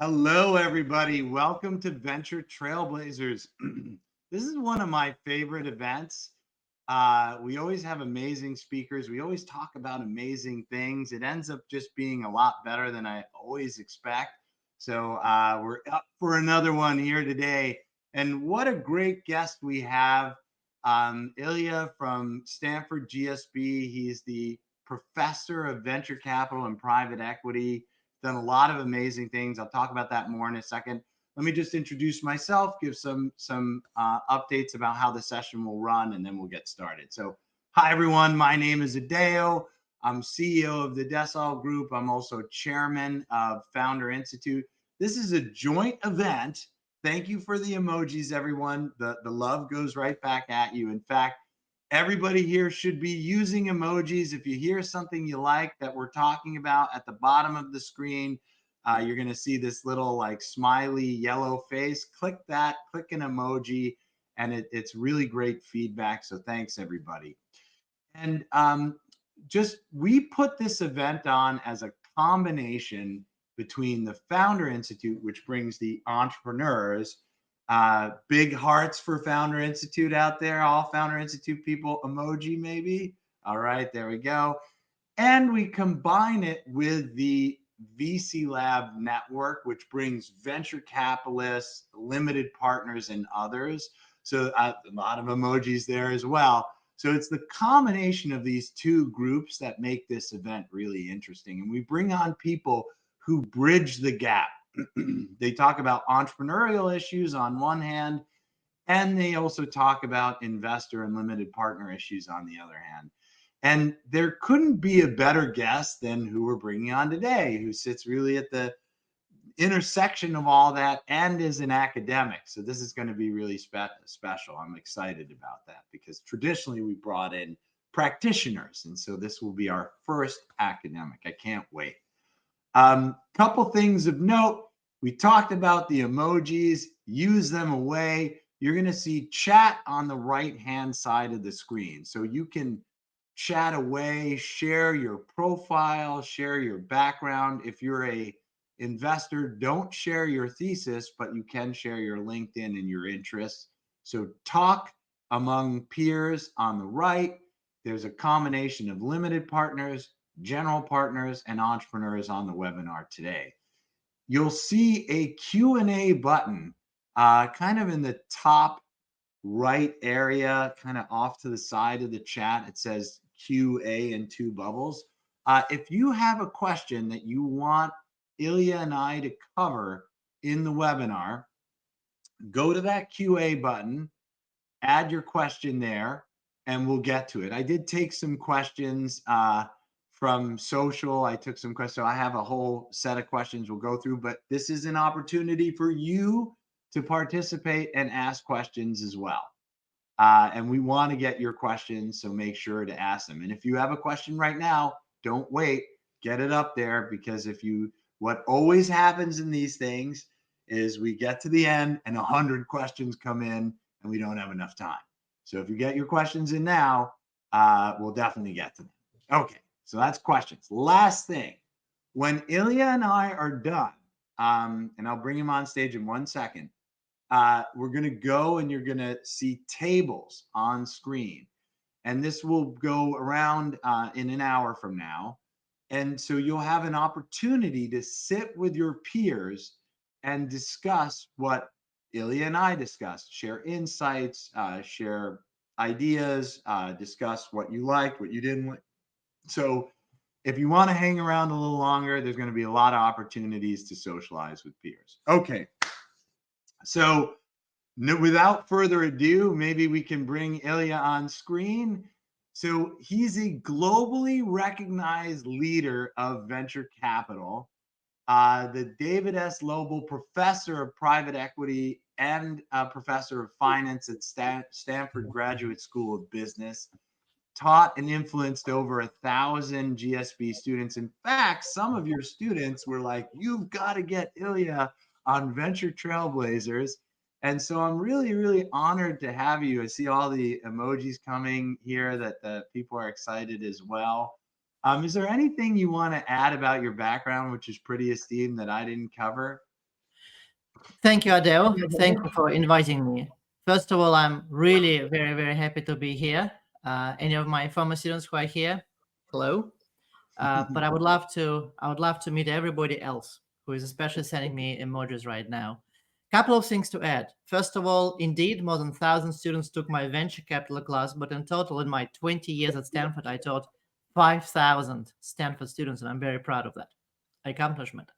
Hello, everybody. Welcome to Venture Trailblazers. This is one of my favorite events. We always have amazing speakers. We always talk about amazing things. It ends up just being a lot better than I always expect. So we're up for another one here today. And what a great guest we have. Ilya from Stanford GSB. He's the professor of venture capital and private equity, done a lot of amazing things. I'll talk about that more in a second. Let me just introduce myself, give some updates about how the session will run, and then we'll get started. So, hi everyone. My name is Adeo. I'm CEO of the Desol Group. I'm also chairman of Founder Institute. This is a joint event. Thank you for the emojis, everyone. The love goes right back at you. In fact, everybody here should be using emojis. If you hear something you like that we're talking about at the bottom of the screen, you're going to see this little like smiley yellow face. Click that, click an emoji, and it's really great feedback. So thanks, everybody. And just we put this event on as a combination between the Founder Institute, which brings the entrepreneurs. Big hearts for Founder Institute out there. All Founder Institute people, emoji maybe. All right, there we go. And we combine it with the VC Lab network, which brings venture capitalists, limited partners, and others. So a lot of emojis there as well. So it's the combination of these two groups that make this event really interesting. And we bring on people who bridge the gap. They talk about entrepreneurial issues on one hand, and they also talk about investor and limited partner issues on the other hand. And there couldn't be a better guest than who we're bringing on today, who sits really at the intersection of all that and is an academic. So this is going to be really special. I'm excited about that because traditionally we brought in practitioners. And so this will be our first academic. I can't wait. Couple things of note. We talked about the emojis, use them away. You're going to see chat on the right-hand side of the screen. So you can chat away, share your profile, share your background. If you're a investor, don't share your thesis, but you can share your LinkedIn and your interests. So talk among peers on the right. There's a combination of limited partners, general partners, and entrepreneurs on the webinar today. You'll see a Q&A button kind of in the top right area, kind of off to the side of the chat. It says QA in two bubbles. If you have a question that you want Ilya and I to cover in the webinar, go to that QA button, add your question there, and we'll get to it. I did take some questions from social. I took some questions. So I have a whole set of questions we'll go through, but this is an opportunity for you to participate and ask questions as well. And we want to get your questions, so make sure to ask them. And if you have a question right now, don't wait, get it up there, because what always happens in these things is we get to the end and 100 questions come in and we don't have enough time. So if you get your questions in now, we'll definitely get to them. Okay, so that's questions. Last thing, when Ilya and I are done, and I'll bring him on stage in 1 second, we're going to go and you're going to see tables on screen. And this will go around in an hour from now. And so you'll have an opportunity to sit with your peers and discuss what Ilya and I discussed, share insights, share ideas, discuss what you liked, what you didn't like. So if you want to hang around a little longer, there's going to be a lot of opportunities to socialize with peers. Okay. So without further ado, maybe we can bring Ilya on screen. So he's a globally recognized leader of venture capital, the David S. Lobel Professor of Private Equity and Professor of Finance at Stanford Graduate School of Business, taught and influenced over 1,000 GSB students. In fact, some of your students were like, you've got to get Ilya on Venture Trailblazers. And so I'm really, really honored to have you. I see all the emojis coming here that the people are excited as well. Is there anything you want to add about your background, which is pretty esteemed, that I didn't cover? Thank you, Adele. Thank you for inviting me. First of all, I'm really very, very happy to be here. Any of my former students who are here, hello. But I would love to meet everybody else who is especially sending me emojis right now. Couple of things to add. First of all, indeed, more than 1,000 students took my venture capital class, but in total, in my 20 years at Stanford, I taught 5,000 Stanford students, and I'm very proud of that accomplishment.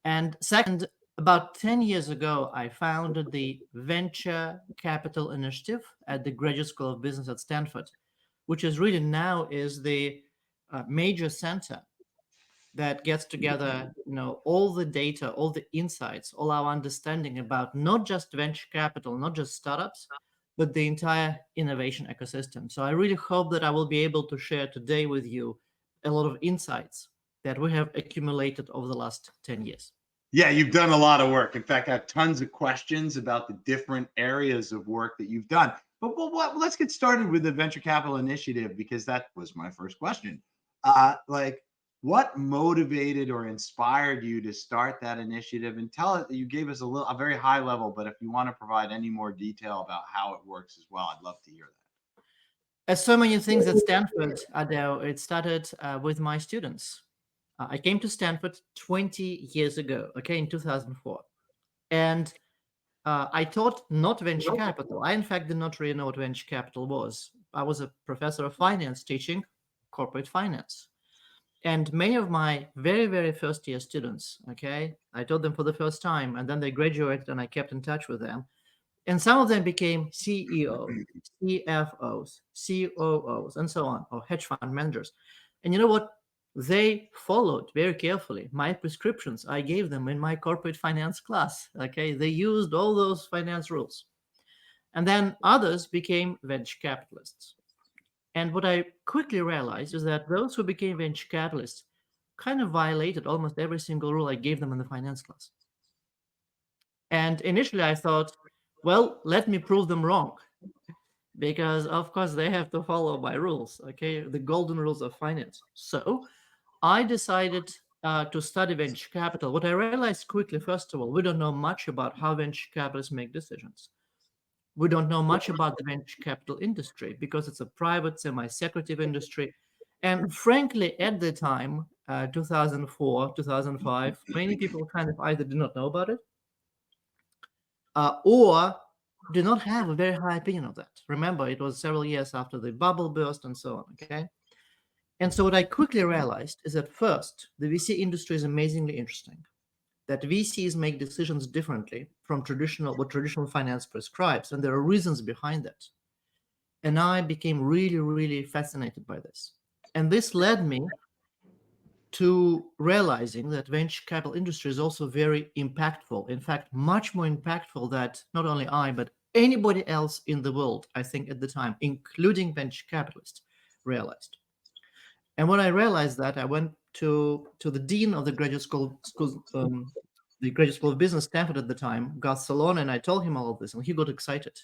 And second, about 10 years ago, I founded the Venture Capital Initiative at the Graduate School of Business at Stanford, which is really now is the major center that gets together, all the data, all the insights, all our understanding about not just venture capital, not just startups, but the entire innovation ecosystem. So I really hope that I will be able to share today with you a lot of insights that we have accumulated over the last 10 years. Yeah, you've done a lot of work. In fact, I have tons of questions about the different areas of work that you've done. But let's get started with the venture capital initiative because that was my first question. Like, what motivated or inspired you to start that initiative? And tell it that you gave us a very high level, but if you want to provide any more detail about how it works as well, I'd love to hear As so many things at Stanford, Adele, it started with my students. I came to Stanford 20 years ago, okay, in 2004. And I taught not venture capital. I, in fact, did not really know what venture capital was. I was a professor of finance teaching corporate finance. And many of my very, very first year students, okay, I taught them for the first time, and then they graduated and I kept in touch with them. And some of them became CEO, CFOs, COOs, and so on, or hedge fund managers. And you know what? They followed very carefully my prescriptions I gave them in my corporate finance class. Okay, they used all those finance rules. And then others became venture capitalists. And what I quickly realized is that those who became venture capitalists kind of violated almost every single rule I gave them in the finance class. And initially I thought, well, let me prove them wrong. Because of course they have to follow my rules, okay, the golden rules of finance. So I decided to study venture capital. What I realized quickly, first of all, we don't know much about how venture capitalists make decisions. We don't know much about the venture capital industry because it's a private, semi-secretive industry. And frankly, at the time, 2004, 2005, many people kind of either did not know about it or do not have a very high opinion of that. Remember, it was several years after the bubble burst and so on, okay? And so what I quickly realized is that first, the VC industry is amazingly interesting. That VCs make decisions differently from what traditional finance prescribes, and there are reasons behind that. And I became really, really fascinated by this. And this led me to realizing that venture capital industry is also very impactful. In fact, much more impactful that not only I, but anybody else in the world, I think at the time, including venture capitalists, realized. And when I realized that, I went to the dean of the the graduate school of business, Stanford at the time, Garth Salon, and I told him all of this, and he got excited.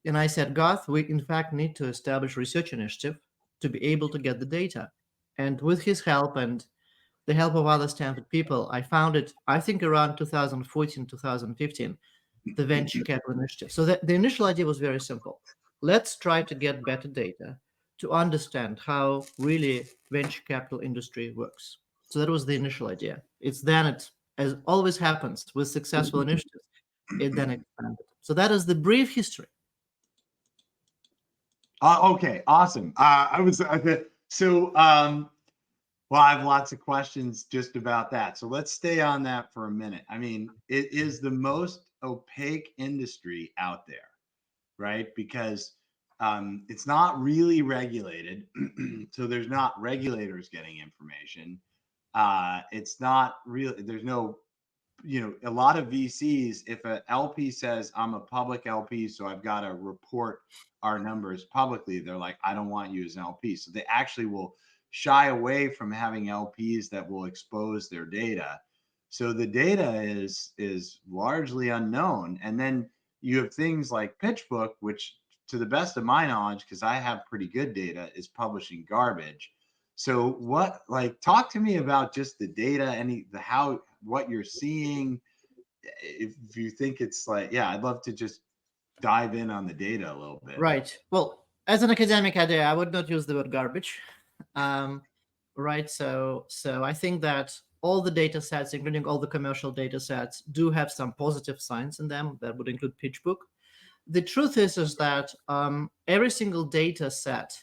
And I said, Garth, we in fact need to establish a research initiative to be able to get the data. And with his help and the help of other Stanford people, I founded, I think around 2014, 2015, the Venture Capital Initiative. So the initial idea was very simple. Let's try to get better data to understand how really venture capital industry works. So that was the initial idea. It's then it, as always happens with successful initiatives, it then expanded. So that is the brief history. Okay, awesome. So. Well, I have lots of questions just about that. So let's stay on that for a minute. I mean, it is the most opaque industry out there, right? Because it's not really regulated. So there's not regulators getting information. It's not really, there's no, a lot of VCs, if an LP says, I'm a public LP, so I've got to report our numbers publicly, they're like, I don't want you as an LP. So they actually will shy away from having LPs that will expose their data. So the data is largely unknown. And then you have things like PitchBook, which to the best of my knowledge, because I have pretty good data, is publishing garbage. So talk to me about just the data, what you're seeing, if you think it's like, yeah, I'd love to just dive in on the data a little bit. Right. Well, as an academic idea, I would not use the word garbage. Um, right. So I think that all the data sets, including all the commercial data sets, do have some positive signs in them. That would include PitchBook. The truth is that every single data set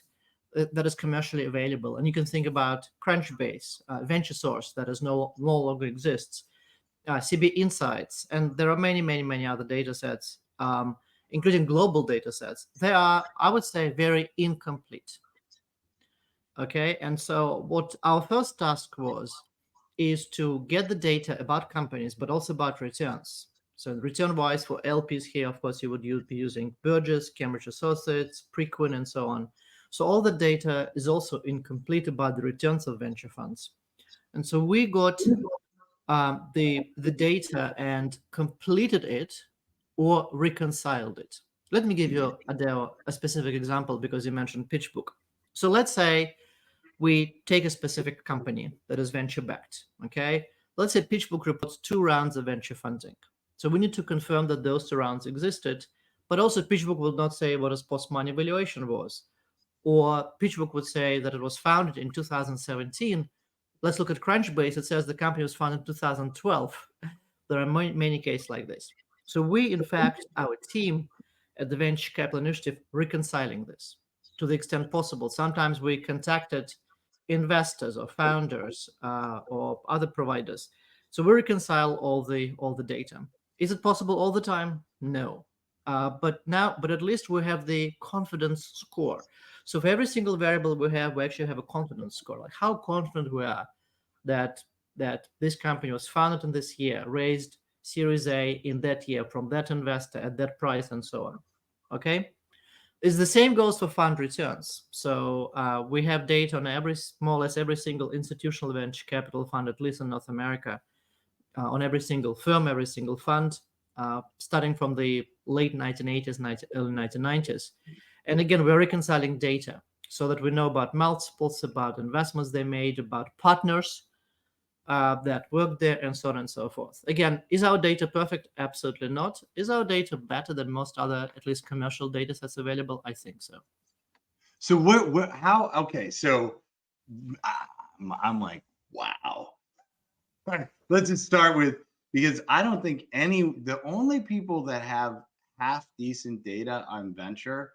that is commercially available, and you can think about Crunchbase, VentureSource that is no longer exists, CB Insights, and there are many other data sets, including global data sets. They are, I would say, very incomplete. Okay, and so what our first task was is to get the data about companies, but also about returns. So return-wise for LPs here, of course, you would be using Burgess, Cambridge Associates, Preqin, and so on. So all the data is also incomplete about the returns of venture funds. And so we got the data and completed it or reconciled it. Let me give you, Adele, a specific example because you mentioned PitchBook. So let's say we take a specific company that is venture backed. Okay, let's say PitchBook reports 2 rounds of venture funding. So we need to confirm that those 2 rounds existed, but also PitchBook will not say what its post-money valuation was. Or PitchBook would say that it was founded in 2017. Let's look at Crunchbase. It says the company was founded in 2012. There are many cases like this. So we, in fact, our team at the Venture Capital Initiative, reconciling this to the extent possible. Sometimes we contacted investors or founders or other providers. So we reconcile all the data. Is it possible all the time? No. But at least we have the confidence score. So for every single variable we actually have a confidence score, like how confident we are that this company was founded in this year, raised Series A in that year from that investor at that price, and so on. Okay, is the same goes for fund returns. So we have data on more or less every single institutional venture capital fund, at least in North America, on every single firm, every single fund, starting from the late 1980s, early 1990s. And again, we're reconciling data so that we know about multiples, about investments they made, about partners that work there, and so on and so forth. Again, is our data perfect? Absolutely not. Is our data better than most other, at least commercial data sets available? I think so. So how, okay, so I'm like, wow. Let's just start with, because I don't think the only people that have half decent data on venture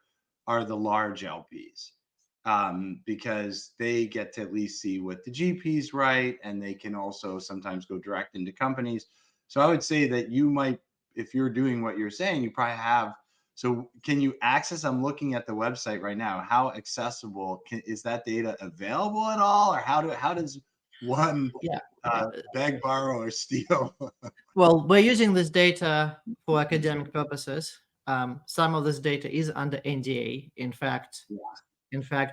are the large LPs, because they get to at least see what the GPs write, and they can also sometimes go direct into companies. So I would say that you might, if you're doing what you're saying, you probably have. So can you access? I'm looking at the website right now. How accessible is that data available at all, or how does one Yeah. beg, borrow, or steal? Well, we're using this data for academic purposes. Some of this data is under NDA. In fact,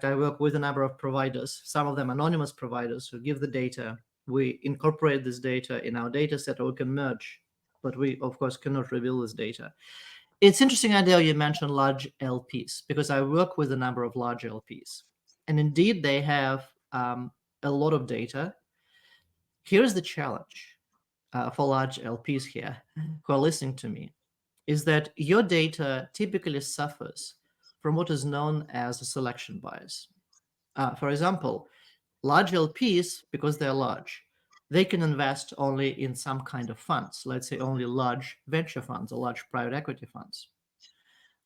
I work with a number of providers, some of them anonymous providers who give the data. We incorporate this data in our data set, or we can merge, but we, of course, cannot reveal this data. It's interesting, Adele, you mentioned large LPs, because I work with a number of large LPs. And indeed, they have a lot of data. Here's the challenge for large LPs here who are listening to me, is that your data typically suffers from what is known as a selection bias. For example, large LPs, because they're large, they can invest only in some kind of funds, let's say only large venture funds or large private equity funds.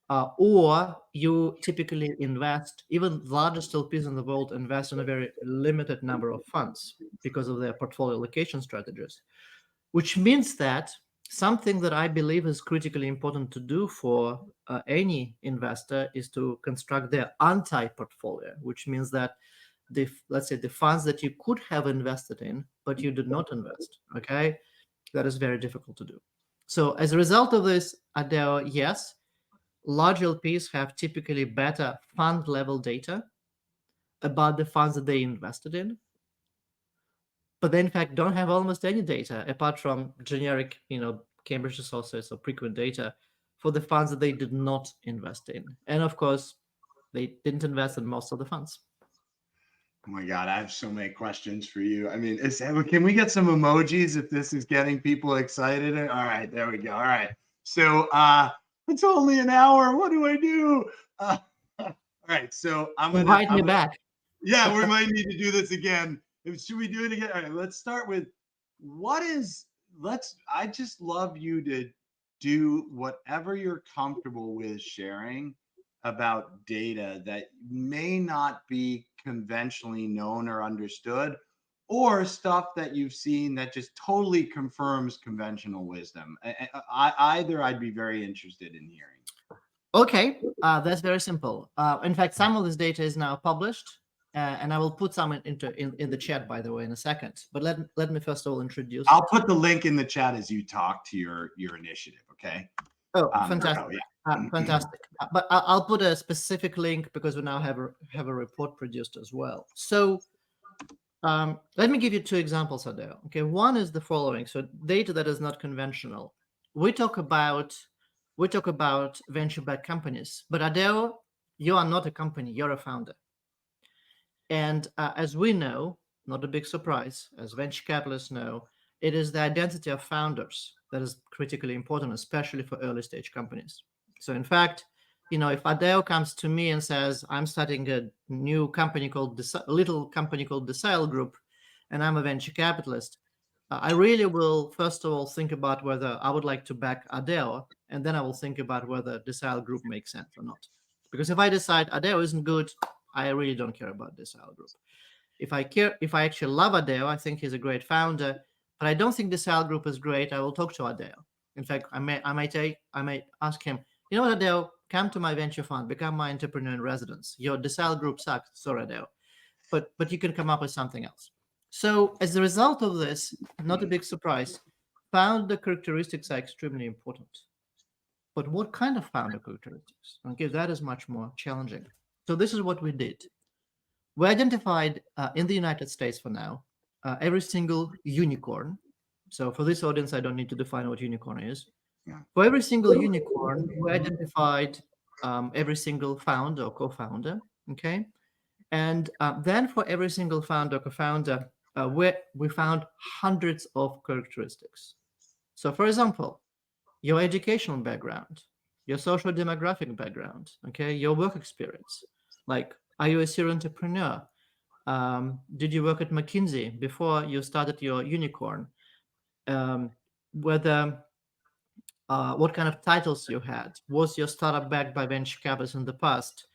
Or you typically invest, even largest LPs in the world invest in a very limited number of funds because of their portfolio allocation strategies, which means that something that I believe is critically important to do for any investor is to construct their anti-portfolio, which means that let's say the funds that you could have invested in, but you did not invest, okay? That is very difficult to do. So as a result of this, Adele, yes, large LPs have typically better fund level data about the funds that they invested in, but they in fact don't have almost any data apart from generic, Cambridge Associates or Preqin data for the funds that they did not invest in. And of course, they didn't invest in most of the funds. Oh my God, I have so many questions for you. I mean, can we get some emojis if this is getting people excited? All right, there we go. All right. So it's only an hour. What do I do? All right. So Invite me I'm gonna back. yeah, we might need to do this again. Should we do it again? All right, let's start with what is let's I just love you to do whatever you're comfortable with sharing about data that may not be conventionally known or understood, or stuff that you've seen that just totally confirms conventional wisdom. Either I'd be very interested in hearing. Okay, that's very simple. In fact, some of this data is now published, and I will put some in the chat, by the way, in a second. But let me first of all introduce I'll it. put the link in the chat as you talk to your initiative. Okay. Oh, Oh fantastic. yeah. Fantastic. But I'll put a specific link because we now have a report produced as well. So let me give you two examples, Adele. Okay, one is the following. So data that is not conventional. We talk about venture-backed companies, but Adele, you are not a company. You're a founder. And as we know, not a big surprise, as venture capitalists know, it is the identity of founders that is critically important, especially for early stage companies. So, in fact, if Adele comes to me and says, "I'm starting a new company called little company called Decile Group, and I'm a venture capitalist," I really will first of all think about whether I would like to back Adele, and then I will think about whether Decile Group makes sense or not. Because if I decide Adele isn't good, I really don't care about Decile Group. If I actually love Adele, I think he's a great founder, but I don't think Decile Group is great, I will talk to Adele. In fact, I might ask him, you know what, Adele, come to my venture fund, become my entrepreneur in residence. Your Decile Group sucks, sorry, Adele, but you can come up with something else. So as a result of this, not a big surprise, founder characteristics are extremely important. But what kind of founder characteristics? Okay, that is much more challenging. So this is what we did. We identified in the United States for now every single unicorn. So for this audience, I don't need to define what unicorn is. Yeah. For every single unicorn, we identified every single founder or co-founder. Okay, and then for every single founder or co-founder, we found hundreds of characteristics. So, for example, your educational background, your social demographic background, okay, your work experience. Like, are you a serial entrepreneur? Did you work at McKinsey before you started your unicorn? Whether what kind of titles you had? Was your startup backed by venture capitalists in the past?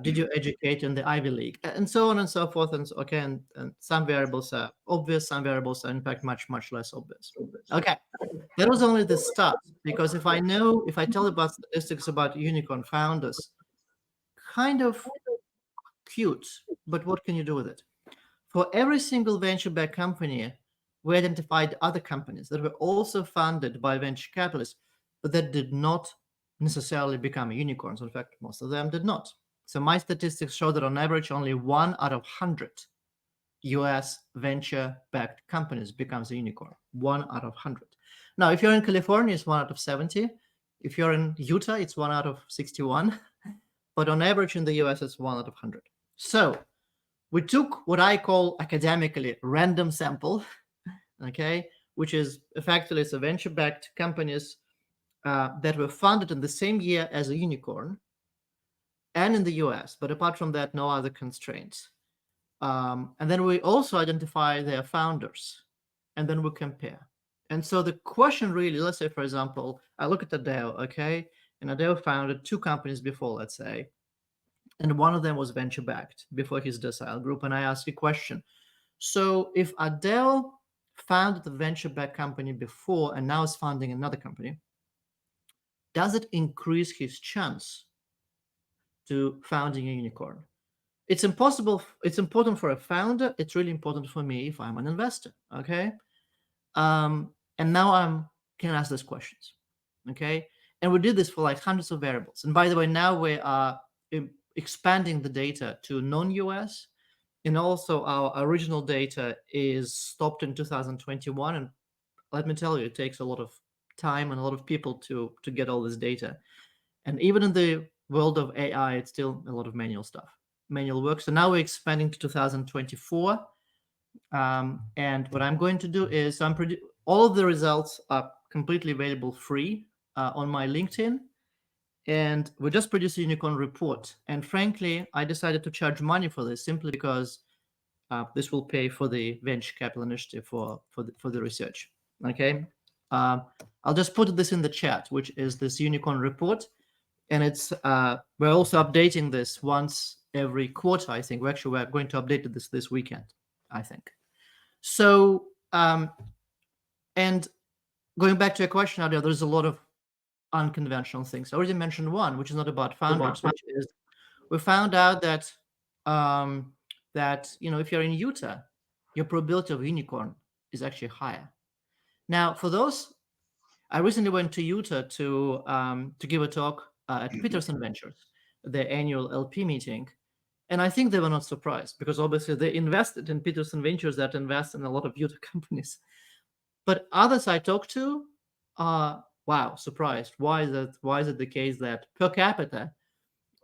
Did you educate in the Ivy League? And so on and so forth. And some variables are obvious, some variables are in fact much less obvious. Okay, that was only the start, because if I tell about statistics about unicorn founders, kind of cute, but what can you do with it? For every single venture-backed company, we identified other companies that were also funded by venture capitalists, but that did not necessarily become unicorns. In fact, most of them did not. So my statistics show that on average, only 1 out of 100 US venture-backed companies becomes a unicorn. 1 out of 100. Now, if you're in California, it's 1 out of 70. If you're in Utah, it's 1 out of 61. But on average in the US, it's 1 out of 100. So we took what I call academically random sample, okay, which is effectively it's a venture-backed companies that were funded in the same year as a unicorn and in the US, but apart from that, no other constraints. And then we also identify their founders, and then we compare. And so the question really, let's say, for example, I look at Adele, okay, and Adele founded 2 companies before, let's say, and one of them was venture-backed before his Decile Group. And I ask a question. So if Adele founded a venture-backed company before and now is founding another company, does it increase his chance to founding a unicorn? It's impossible. It's important for a founder. It's really important for me if I'm an investor. Okay. And now I'm can ask these questions. Okay. And we did this for like hundreds of variables. And by the way, now we are expanding the data to non-US. And also our original data is stopped in 2021. And let me tell you, it takes a lot of time and a lot of people to get all this data. And even in the world of AI, it's still a lot of manual stuff. manual work. So now we're expanding to 2024. And what I'm going to do is all of the results are completely available free on my LinkedIn. And we just produced a unicorn report. And frankly, I decided to charge money for this simply because this will pay for the venture capital initiative for the research. Okay. I'll just put this in the chat, which is this unicorn report. And it's we're also updating this once every quarter, I think. We're going to update this weekend, I think. So, and going back to your question earlier, there's a lot of unconventional things. I already mentioned one, which is not about founders, which is we found out that if you're in Utah, your probability of unicorn is actually higher. Now, for those, I recently went to Utah to give a talk at Peterson Ventures, their annual LP meeting, and I think they were not surprised because obviously they invested in Peterson Ventures that invest in a lot of Utah companies. But others I talked to are surprised. Why is it the case that per capita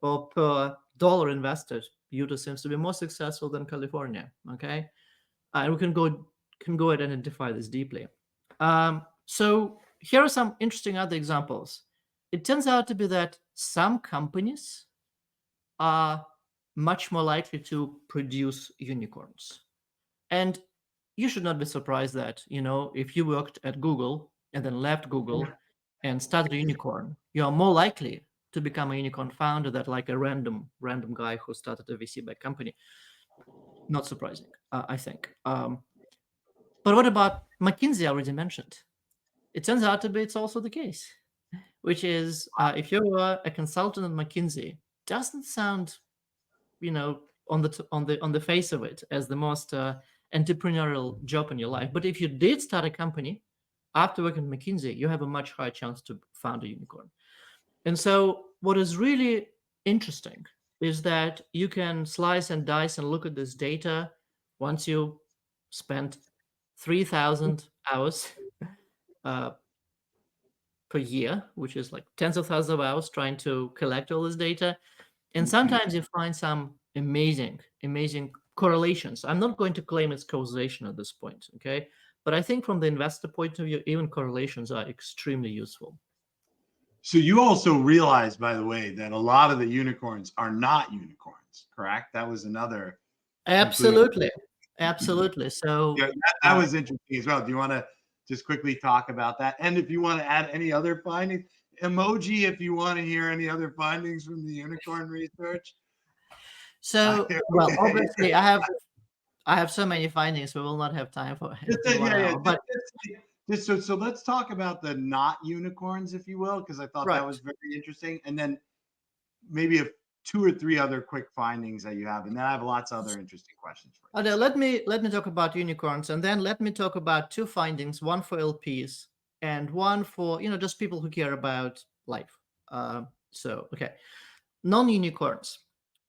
or per dollar invested, Utah seems to be more successful than California? Okay, and we can go and identify this deeply. So here are some interesting other examples. It turns out to be that some companies are much more likely to produce unicorns. And you should not be surprised that, if you worked at Google and then left Google and started a unicorn, you are more likely to become a unicorn founder than like a random guy who started a VC-backed company. Not surprising, I think. But what about McKinsey? I already mentioned. It turns out to be it's also the case, which is if you're a consultant at McKinsey, doesn't sound, on the face of it as the most entrepreneurial job in your life. But if you did start a company after working at McKinsey, you have a much higher chance to found a unicorn. And so what is really interesting is that you can slice and dice and look at this data once you spent 3,000 hours per year, which is like tens of thousands of hours trying to collect all this data. And sometimes you find some amazing correlations. I'm not going to claim it's causation at this point, okay? But I think from the investor point of view, even correlations are extremely useful. So you also realize, by the way, that a lot of the unicorns are not unicorns, correct? That was another. Absolutely. So yeah, that was interesting as well. Do you want to just quickly talk about that? And if you want to add any other findings, emoji if you want to hear any other findings from the unicorn research. So, well, obviously, I have so many findings. We will not have time for it. But so let's talk about the not unicorns, if you will, because I thought that was very interesting. And then maybe 2 or 3 other quick findings that you have, and then I have lots of other interesting questions for you. Okay, let me talk about unicorns, and then let me talk about 2 findings: one for LPs and one for just people who care about life. Okay, non-unicorns.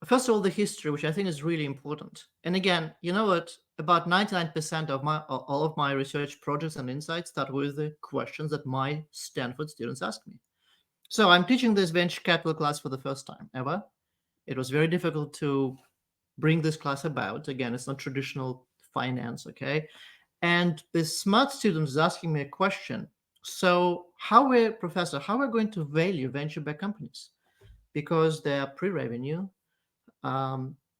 First of all, the history, which I think is really important. And again, you know what? About 99% of all of my research projects and insights start with the questions that my Stanford students ask me. So I'm teaching this venture capital class for the first time ever. It was very difficult to bring this class about. Again, it's not traditional finance, okay? And the smart student is asking me a question. So Professor, how are we going to value venture-backed companies? Because they are pre-revenue. There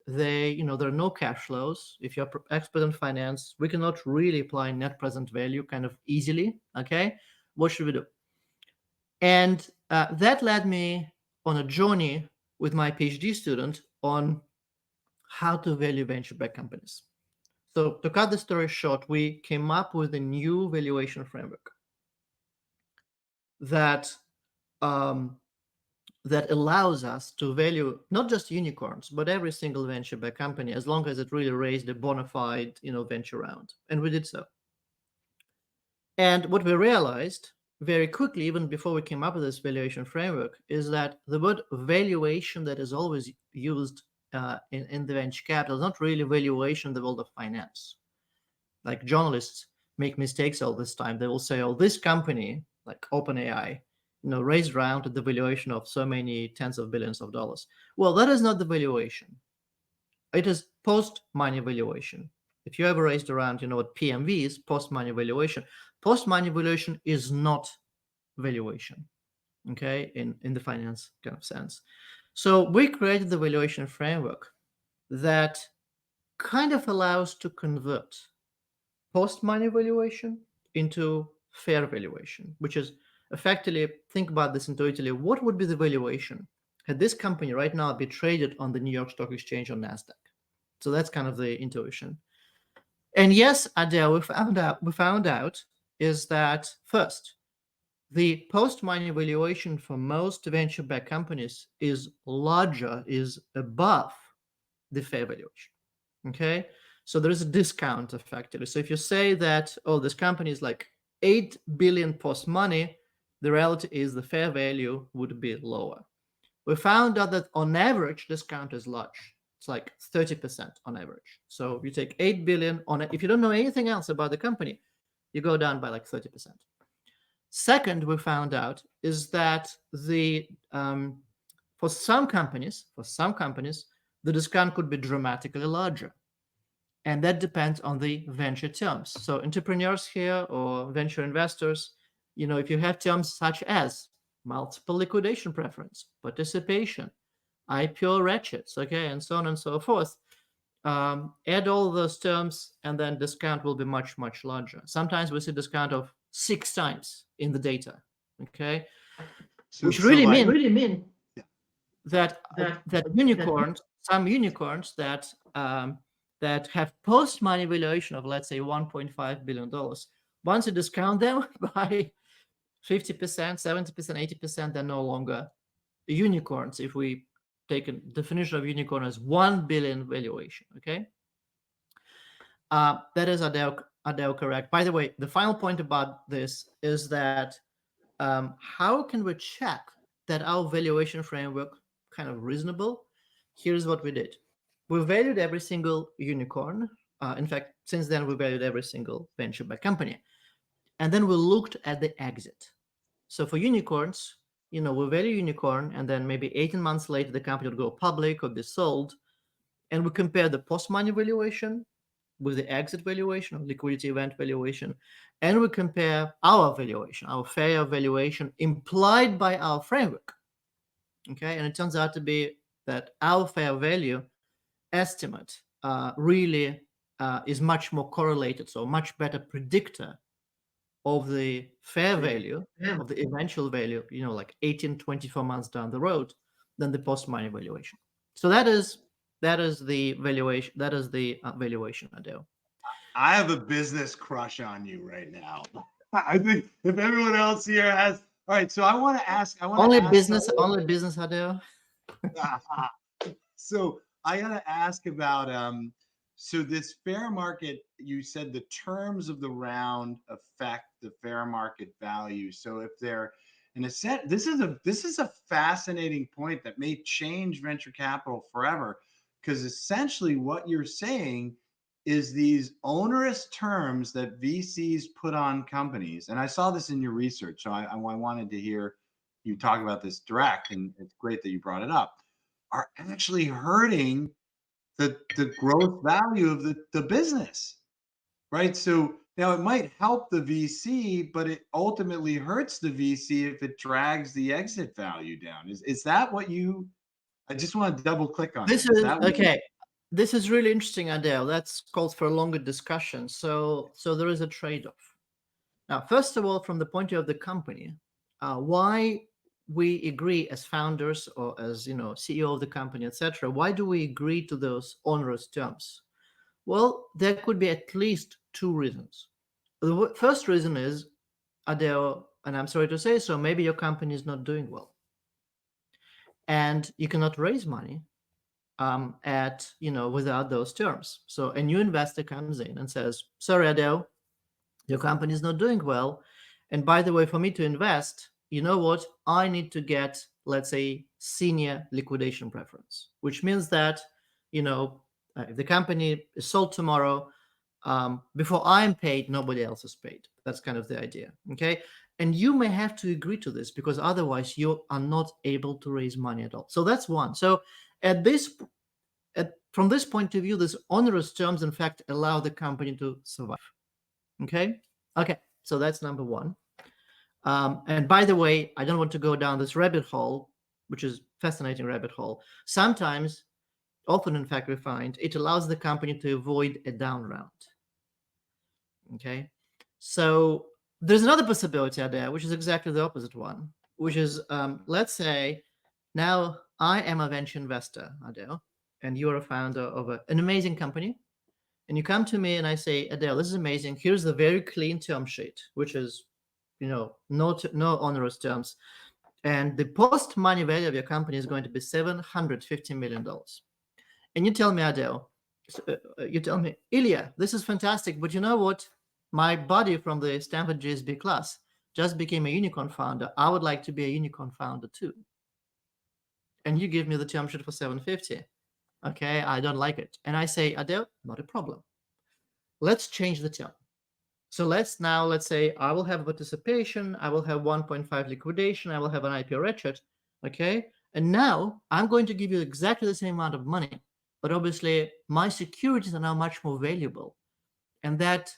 are no cash flows. If you're expert in finance, we cannot really apply net present value kind of easily, okay? What should we do? And that led me on a journey with my PhD student on how to value venture-backed companies. So to cut the story short, we came up with a new valuation framework that allows us to value not just unicorns, but every single venture-backed company, as long as it really raised a bona fide, venture round. And we did so. And what we realized very quickly, even before we came up with this valuation framework, is that the word valuation that is always used in the venture capital is not really valuation in the world of finance. Like journalists make mistakes all this time. They will say, oh, this company, like OpenAI, raised round at the valuation of so many tens of billions of dollars. Well, that is not the valuation. It is post-money valuation. If you ever raised around, you know what PMV is, post-money valuation. Post-money valuation is not valuation, okay, in the finance kind of sense. So we created the valuation framework that kind of allows to convert post-money valuation into fair valuation, which is effectively, think about this intuitively, what would be the valuation had this company right now be traded on the New York Stock Exchange or NASDAQ? So that's kind of the intuition. And yes, Adele, we found out is that first, the post-money valuation for most venture-backed companies is larger, is above the fair valuation. Okay, so there is a discount effectively. So if you say that, oh, this company is like 8 billion post-money, the reality is the fair value would be lower. We found out that on average, discount is large. It's like 30% on average. So you take 8 billion on it. If you don't know anything else about the company, you go down by like 30%. Second, we found out is that the for some companies, the discount could be dramatically larger, and that depends on the venture terms. So entrepreneurs here or venture investors, you know, if you have terms such as multiple liquidation preference, participation, IPO ratchets, okay, and so on and so forth, add all those terms, and then discount will be much, much larger. Sometimes we see discount of 6 times in the data, okay, which So really like, means yeah. that some unicorns that have post-money valuation of, let's say, $1.5 billion, once you discount them by 50%, 70%, 80%, they're no longer unicorns. If we take a definition of unicorn as 1 billion valuation, okay? That is Adele correct. By the way, the final point about this is that how can we check that our valuation framework kind of reasonable? Here's what we did. We valued every single unicorn. In fact, since then, we valued every single venture-backed company. And then we looked at the exit. So for unicorns, you know, we value unicorn, and then maybe 18 months later, the company would go public or be sold. And we compare the post-money valuation with the exit valuation or liquidity event valuation, and we compare our valuation, our fair valuation implied by our framework. Okay, and it turns out to be that our fair value estimate really is much more correlated, so much better predictor of the fair value, of the eventual value, you know, like 18, 24 months down the road, than the post-money valuation. So that is the valuation. That is the valuation, Adele. I have a business crush on you right now. I think if everyone else here has, all right. So I want to ask. Only business, Adele. So I got to ask about so this fair market, you said the terms of the round affect the fair market value. So if they're in a set, this is a fascinating point that may change venture capital forever, because essentially what you're saying is these onerous terms that VCs put on companies. And I saw this in your research, so I wanted to hear you talk about this direct, and it's great that you brought it up, are actually hurting the growth value of the business, right? So now it might help the VC, but it ultimately hurts the VC if it drags the exit value down. Is that what you? I just want to double click on This that. Is is that okay. This is really interesting, Adele. That's calls for a longer discussion. So there is a trade-off. Now, first of all, from the point of view of the company, why we agree as founders or as, you know, CEO of the company, etc. Why do we agree to those onerous terms? Well, there could be at least 2 reasons. The first reason is, Adele, and I'm sorry to say so, maybe your company is not doing well, and you cannot raise money without those terms. So a new investor comes in and says, sorry, Adele, your company is not doing well. And by the way, for me to invest, you know what? I need to get, let's say, senior liquidation preference, which means that, if the company is sold tomorrow, before I'm paid, nobody else is paid. That's kind of the idea. Okay. And you may have to agree to this, because otherwise you are not able to raise money at all. So that's one. So at from this point of view, these onerous terms, in fact, allow the company to survive. Okay? Okay, so that's number one. And by the way, I don't want to go down this rabbit hole, which is fascinating rabbit hole. Sometimes, often in fact, we find it allows the company to avoid a down round. Okay, so there's another possibility out there, which is exactly the opposite one, which is let's say now I am a venture investor, Adele, and you are a founder of an amazing company, and you come to me and I say, Adele, this is amazing. Here's the very clean term sheet, which is, no onerous terms, and the post money value of your company is going to be $750 million. And you tell me, Adele, you tell me, Ilya, this is fantastic, but you know what? My buddy from the Stanford GSB class just became a unicorn founder. I would like to be a unicorn founder too. And you give me the term sheet for 750. Okay, I don't like it. And I say, Adele, not a problem. Let's change the term. So let's say I will have participation, I will have 1.5 liquidation, I will have an IPO ratchet, okay? And now I'm going to give you exactly the same amount of money, but obviously my securities are now much more valuable. And that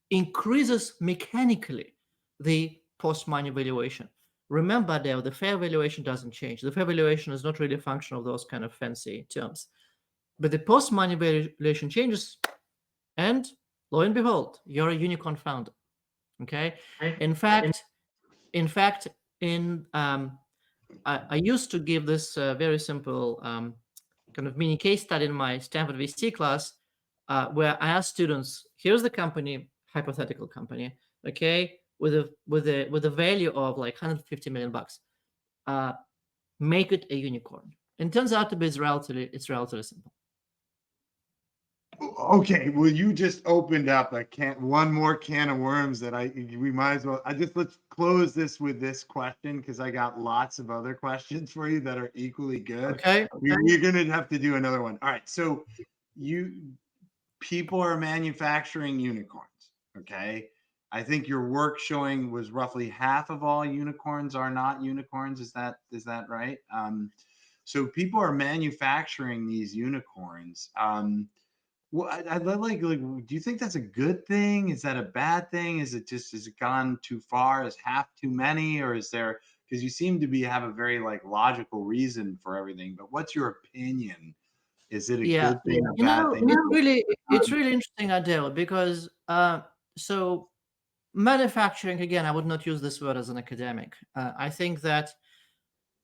increases mechanically the post-money valuation. Remember, Dale, the fair valuation doesn't change. The fair valuation is not really a function of those kind of fancy terms. But the post-money valuation changes, and lo and behold, you're a unicorn founder. Okay. In fact, I used to give this very simple kind of mini case study in my Stanford VC class, where I asked students, "Here's the company, hypothetical company, okay, with a value of like 150 million bucks. Make it a unicorn." And it turns out to be it's relatively simple. Okay, well, you just opened up one more can of worms that we might as well. Let's close this with this question, because I got lots of other questions for you that are equally good. Okay. We're gonna have to do another one. All right, so people are manufacturing unicorns. Okay, I think your work showing was roughly half of all unicorns are not unicorns. Is that right? So people are manufacturing these unicorns. Well, I'd like, do you think that's a good thing? Is that a bad thing? Is it gone too far? Is half too many? Or is there, because you seem to have a very logical reason for everything, but what's your opinion? Is it a good thing or bad thing? It's really interesting, Adele, because so manufacturing, again, I would not use this word as an academic. I think that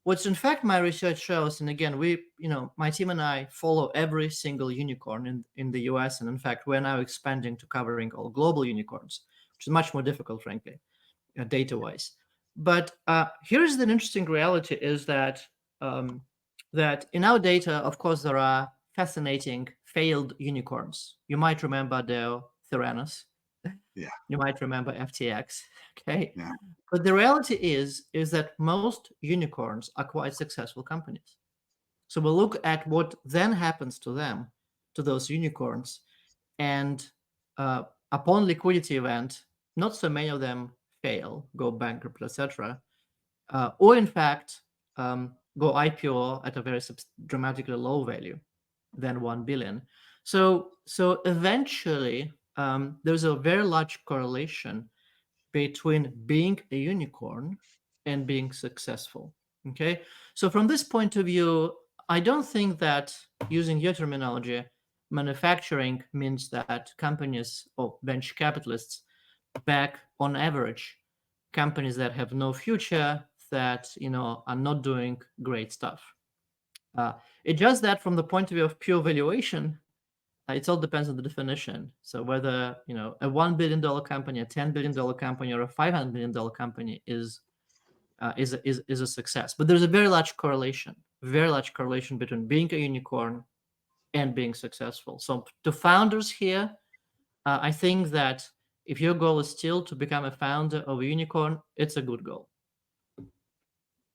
what's in fact my research shows, and again, my team and I follow every single unicorn in the US, and in fact, we're now expanding to covering all global unicorns, which is much more difficult, frankly, data-wise. But here's the interesting reality: is that that in our data, of course, there are fascinating failed unicorns. You might remember the Theranos. Yeah. You might remember FTX. Okay. Yeah. But the reality is that most unicorns are quite successful companies. So we'll look at what then happens to them, to those unicorns, and upon liquidity event, not so many of them fail, go bankrupt, etc., or in fact go IPO at a very dramatically low value than 1 billion. So eventually, there's a very large correlation between being a unicorn and being successful. Okay, so from this point of view, I don't think that, using your terminology, manufacturing means that companies or venture capitalists back, on average, companies that have no future, that are not doing great stuff. It's just that from the point of view of pure valuation, it all depends on the definition. So whether a $1 billion company, a $10 billion company, or a $500 million company is a success. But there's a very large correlation between being a unicorn and being successful. So to founders here, I think that if your goal is still to become a founder of a unicorn, it's a good goal.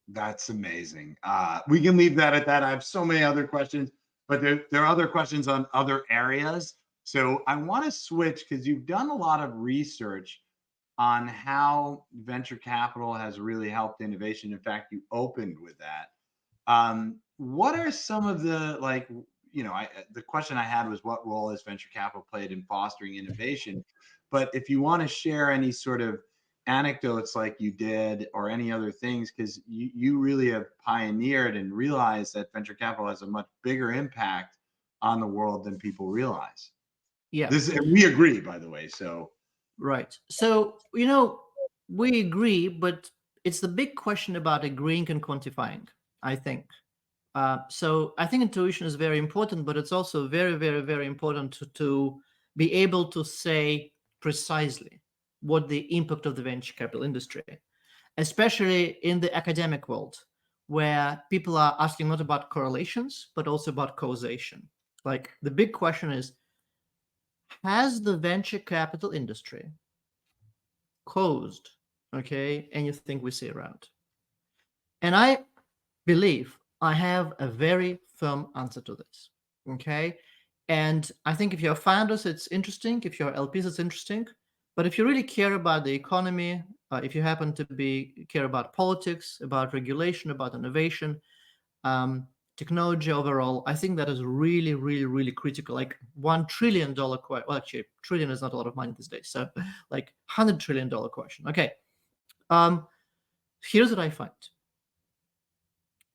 That's amazing. We can leave that at that. I have so many other questions, but there are other questions on other areas. So I want to switch, because you've done a lot of research on how venture capital has really helped innovation. In fact, you opened with that. What are some of the the question I had was what role has venture capital played in fostering innovation? But if you want to share any sort of anecdotes like you did or any other things, because you really have pioneered and realized that venture capital has a much bigger impact on the world than people realize. Yeah, We agree, by the way. So right. So, we agree, but it's the big question about agreeing and quantifying, I think. So I think intuition is very important, but it's also very, very, very important to be able to say precisely what the impact of the venture capital industry, especially in the academic world, where people are asking not about correlations, but also about causation. Like the big question is, has the venture capital industry caused, okay, anything we see around? And I believe I have a very firm answer to this. Okay. And I think if you're founders, it's interesting. If you're LPs, it's interesting. But if you really care about the economy, if you happen to care about politics, about regulation, about innovation, technology overall, I think that is really, really, really critical. Like $1 trillion question. Well, actually, trillion is not a lot of money these days. So, like $100 trillion question. Okay. Here's what I find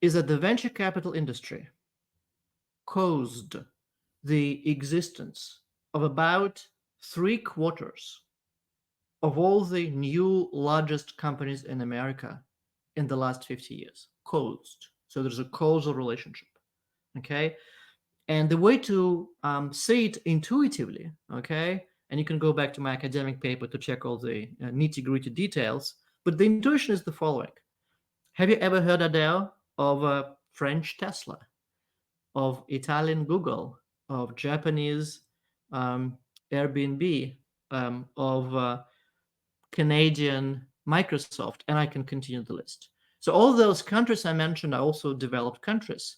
is that the venture capital industry caused the existence of about 3/4 of all the new largest companies in America in the last 50 years. Caused. So there's a causal relationship. Okay. And the way to see it intuitively, okay, and you can go back to my academic paper to check all the nitty-gritty details, but the intuition is the following. Have you ever heard, Adele, of French Tesla, of Italian Google, of Japanese Airbnb, of Canadian Microsoft, and I can continue the list. So all those countries I mentioned are also developed countries.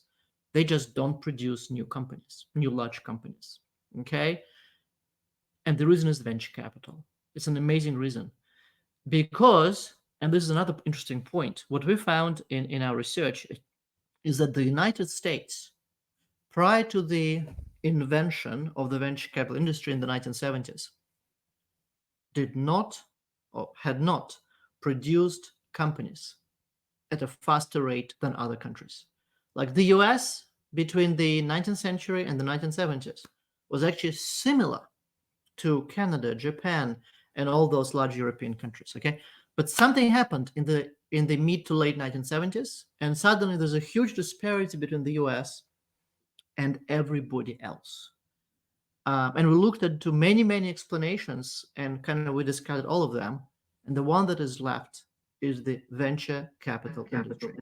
They just don't produce new companies, new large companies. Okay? And the reason is venture capital. It's an amazing reason. Because, and this is another interesting point, what we found in our research is that the United States, prior to the invention of the venture capital industry in the 1970s, did not or had not produced companies at a faster rate than other countries. Like the US between the 19th century and the 1970s was actually similar to Canada, Japan, and all those large European countries. Okay, but something happened in the mid to late 1970s, and suddenly there's a huge disparity between the US and everybody else. And we looked into many explanations, and kind of we discarded all of them. And the one that is left is the venture capital industry.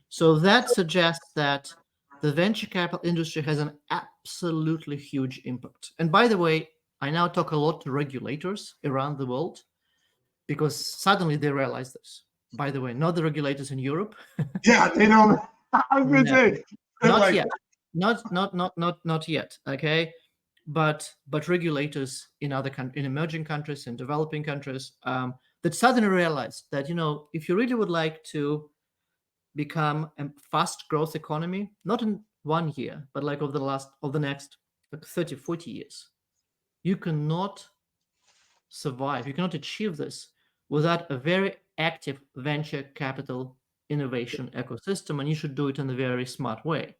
So that suggests that the venture capital industry has an absolutely huge impact. And by the way, I now talk a lot to regulators around the world because suddenly they realize this. By the way, not the regulators in Europe. Yeah, they don't. I was gonna No, say, not like, yet. Not yet. Okay, but regulators in in emerging countries, in developing countries, that suddenly realize that if you really would like to become a fast growth economy, not in 1 year, but like over the next like 30, 40 years, you cannot survive. You cannot achieve this without a very active venture capital innovation ecosystem, and you should do it in a very smart way.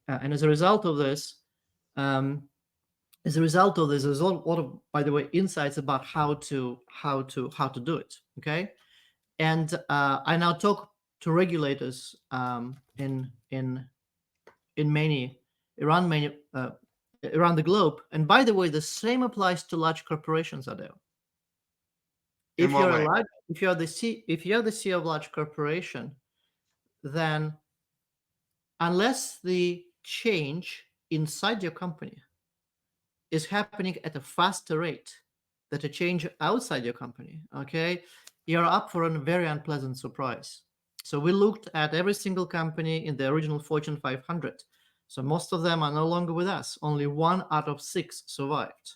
And as a result of this, there's a lot of, by the way, insights about how to do it. Okay, and I now talk to regulators in many around around the globe. And by the way, the same applies to large corporations, Adele. If you're the CEO of a large corporation, then unless the change inside your company is happening at a faster rate than a change outside your company, okay, you're up for a very unpleasant surprise. So we looked at every single company in the original Fortune 500. So most of them are no longer with us. Only 1 out of 6 survived.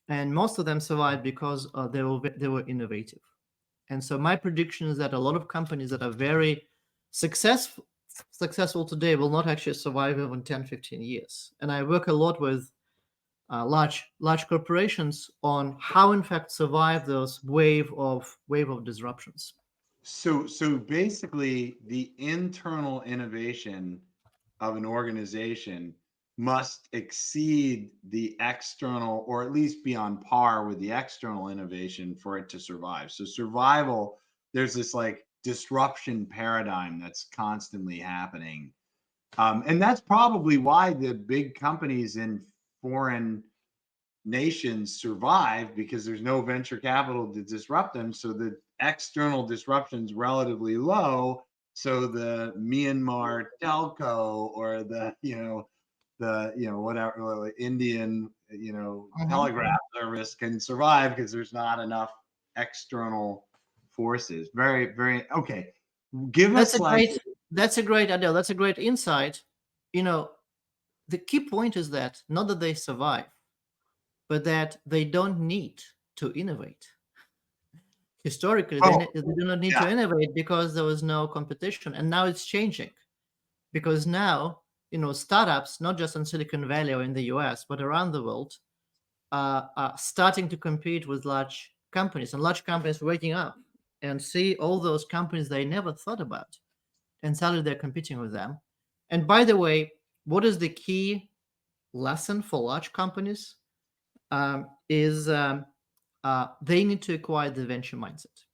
And most of them survived because they were innovative. And so my prediction is that a lot of companies that are very successful successful today will not actually survive even 10, 15 years. And I work a lot with large corporations on how in fact survive those wave of disruptions. So basically, the internal innovation of an organization must exceed the external, or at least be on par with the external innovation for it to survive. So survival, there's this like disruption paradigm that's constantly happening. And that's probably why the big companies in foreign nations survive, because there's no venture capital to disrupt them. So the external disruption's relatively low. So the Myanmar telco, or the whatever Indian Mhm. telegraph service can survive because there's not enough external forces. Very, very okay. Give That's us a like, great that's a great idea. That's a great insight. You know, the key point is that not that they survive, but that they don't need to innovate. Historically, oh they do not need yeah, to innovate because there was no competition, and now it's changing because now startups, not just in Silicon Valley or in the US, but around the world, are starting to compete with large companies, and large companies waking up and see all those companies they never thought about, and suddenly they're competing with them. And by the way, what is the key lesson for large companies? Is They need to acquire the venture mindset.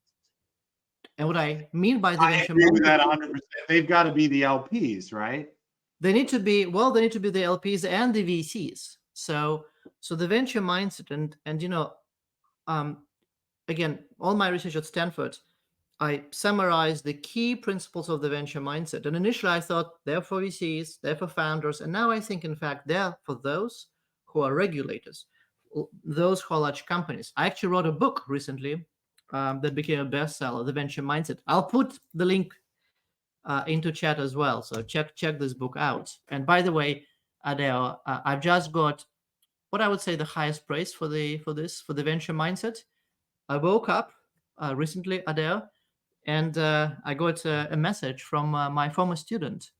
And what I mean by the I venture agree with mindset, that 100%. They've got to be the LPs, right? they need to be the LPs and the VCs. So the venture mindset, and um, again, all my research at Stanford, I summarized the key principles of the venture mindset. And initially, I thought they're for VCs, they're for founders, and now I think, in fact, they're for those who are regulators, those who are large companies. I actually wrote a book recently that became a bestseller, The Venture Mindset. I'll put the link into chat as well, so check this book out. And by the way, Adele, I've just got what I would say the highest praise for the venture mindset. I woke up recently, Adele, and I got a message from my former student,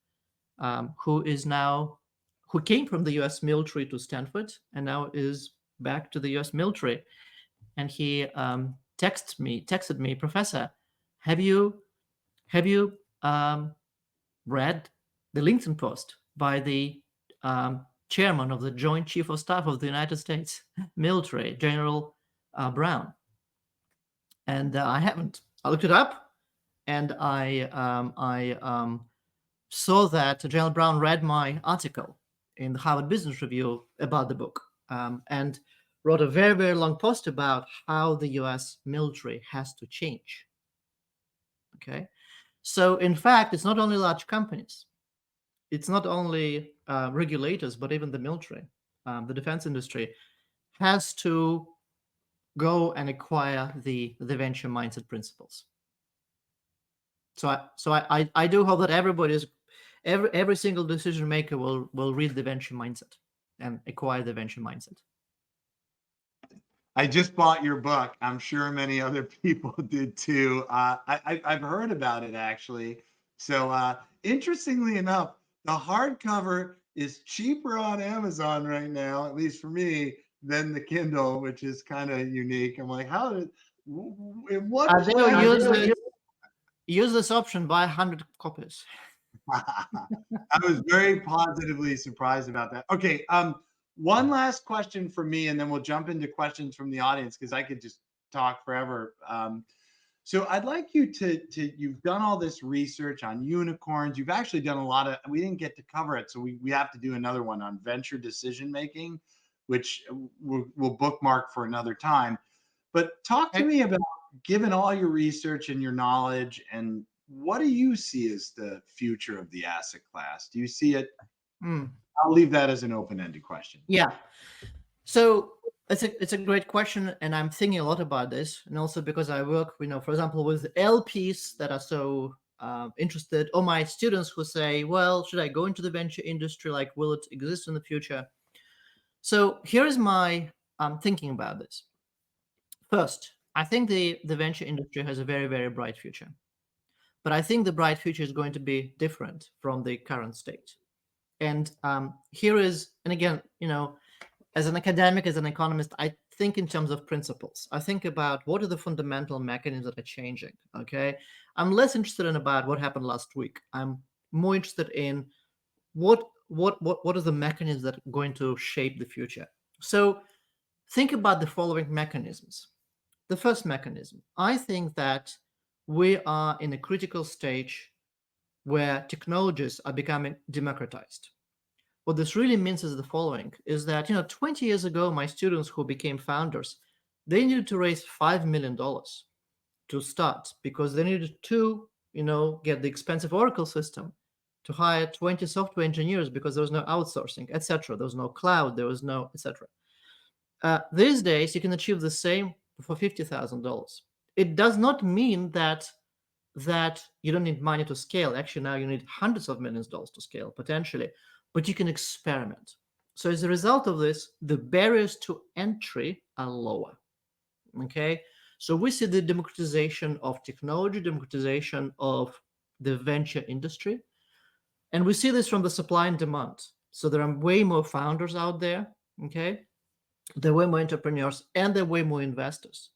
who came from the U.S. military to Stanford and now is back to the U.S. military. And he texted me, Professor, have you um, read the LinkedIn post by the chairman of the Joint Chief of Staff of the United States military, General Brown? And I haven't. I looked it up, and I saw that General Brown read my article in the Harvard Business Review about the book, and wrote a very, very long post about how the US military has to change. Okay. So, in fact, it's not only large companies, it's not only regulators, but even the military, the defense industry has to go and acquire the venture mindset principles. So I do hope that every single decision maker will read the venture mindset and acquire the venture mindset. I just bought your book. I'm sure many other people did too. I've heard about it actually. So interestingly enough, the hardcover is cheaper on Amazon right now, at least for me, than the Kindle, which is kind of unique. I'm like, in what They'll planet? use this option, buy 100 copies. I was very positively surprised about that. Okay, one last question for me, and then we'll jump into questions from the audience because I could just talk forever. So I'd like you you've done all this research on unicorns. You've actually done a lot of, we didn't get to cover it, so we have to do another one on venture decision making, which we'll bookmark for another time. But talk to Okay. me about, given all your research and your knowledge, and what do you see as the future of the asset class? Do you see it? Mm, I'll leave that as an open-ended question. yeah. So it's a great question, and I'm thinking a lot about this, and also because I work, for example, with LPs that are so interested, or my students who say, "Well, should I go into the venture industry? Like, will it exist in the future?" So here is my thinking about this. First, I think the venture industry has a very, very bright future. But I think the bright future is going to be different from the current state. And here is, and again, as an academic, as an economist, I think in terms of principles. I think about what are the fundamental mechanisms that are changing. Okay, I'm less interested in about what happened last week. I'm more interested in what are the mechanisms that are going to shape the future. So think about the following mechanisms. The first mechanism, I think that we are in a critical stage where technologies are becoming democratized. What this really means is the following, is that 20 years ago, my students who became founders, they needed to raise $5 million to start because they needed to get the expensive Oracle system, to hire 20 software engineers because there was no outsourcing, etc. There was no cloud, there was no etc. These days you can achieve the same for $50,000. It does not mean that you don't need money to scale. Actually, now you need hundreds of millions of dollars to scale potentially, but you can experiment. So as a result of this, the barriers to entry are lower. Okay, so we see the democratization of technology, democratization of the venture industry, and we see this from the supply and demand. So there are way more founders out there. Okay, there are way more entrepreneurs, and there are way more investors.